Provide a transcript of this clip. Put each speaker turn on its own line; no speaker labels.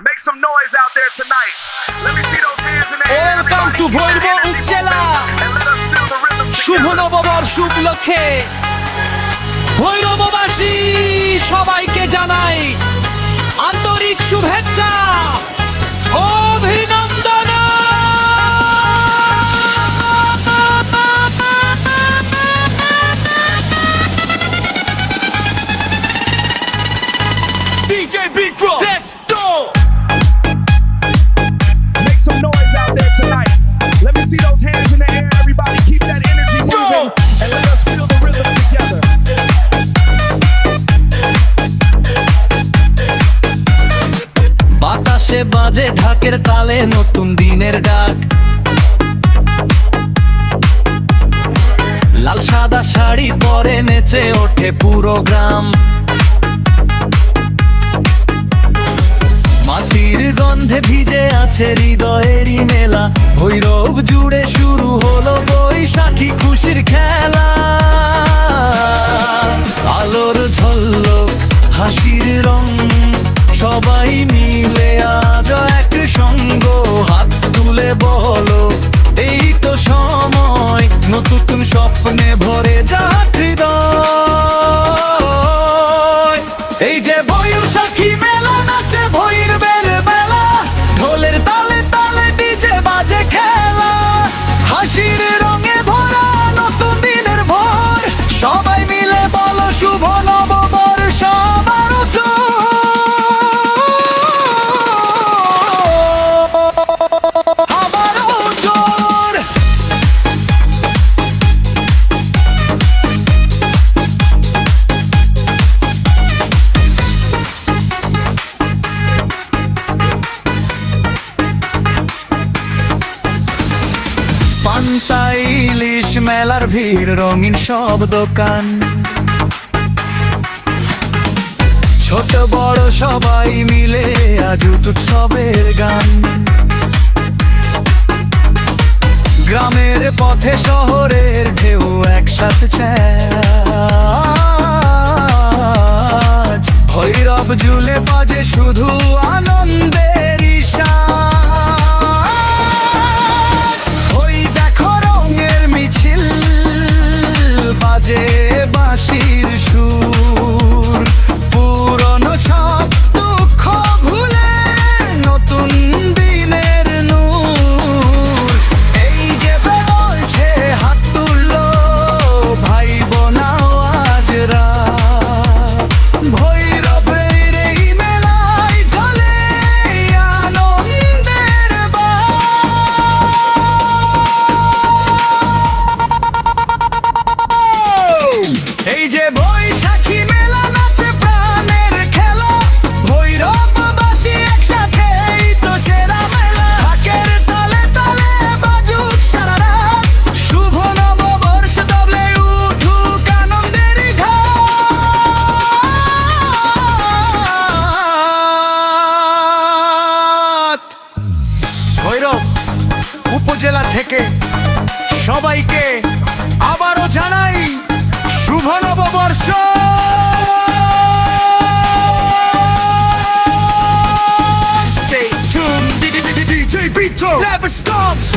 Make some noise out there tonight. Let me see those hands in the air.
Welcome to Bhairab উপজেলা
And let us feel the rhythm
Shubho
together.
নববর্ষ উপলক্ষে ভৈরববাসী সবাইকে জানাই আন্তরিক শুভেচ্ছা অভিনন্দন। DJ Big Drum, let's go.
Make some noise out there tonight. Let me see those hands in the air. Everybody keep that energy moving. And let us feel the rhythm together.
বাতাসে বাজে ঢাকের তালে নতুন দিনের ডাক, লাল সাদা শাড়ি পরে নেচে ওঠে পুরো গ্রাম। মাটির গন্ধে ভিজে আছে হৃদয়েরই মেলা, ভৈরব জুড়ে শুরু হলো বৈশাখী খুশির খেলা। আলোর ঝলক হাসির রং, সবাই মিলে আজ এক সঙ্গ, হাত তুলে বলো এই তো সময়, নতুন স্বপ্নে ভরে যাক হৃদয়। এই যে বৈশাখী মেলা নাচে ভৈরবের বেলা, ঢোলের তালে তালে ডিজে বাজে খেলা, হাসির রঙে ভরা নতুন দিনের ভোর, সবাই মিলে বলো শুভ নববর্ষ আবারও আবারও জোর। পান্তা ইলিশ মেলার ভিড়, রঙিন সব দোকান, ছোট বড় সবাই মিলে আজ উৎসবের গান। গ্রামের পথে শহরের ঢেউ একসাথে ছ্যাঁচ, ভৈরব জুলে বাজে শুধু আনন্দের সাজ। ওই দেখো রঙের মিছিল, বাজে বাঁশির সুর, পুরনো সব দুঃখ ভুলে নতুন দিনের নূর। এই যে বলছে হাত তুললো ভাই বোনাও আজ রাত, ভৈরবের এই মেলায় ঝলে আনন্দের বাত। এই যে বৈশাখী মেলা নাচে প্রাণের খেলা, ভৈরববাসী একসাথে এই তো সেরা মেলা, ঢাকের তালে তালে বাজুক সারা রাত, শুভ নববর্ষ তবলে উঠুক আনন্দের ঘাট। ভৈরব উপজেলা থেকে সবাইকে আবারও জানাই শুভ নববর্ষ। Stay tuned, DJ Beat Never stops.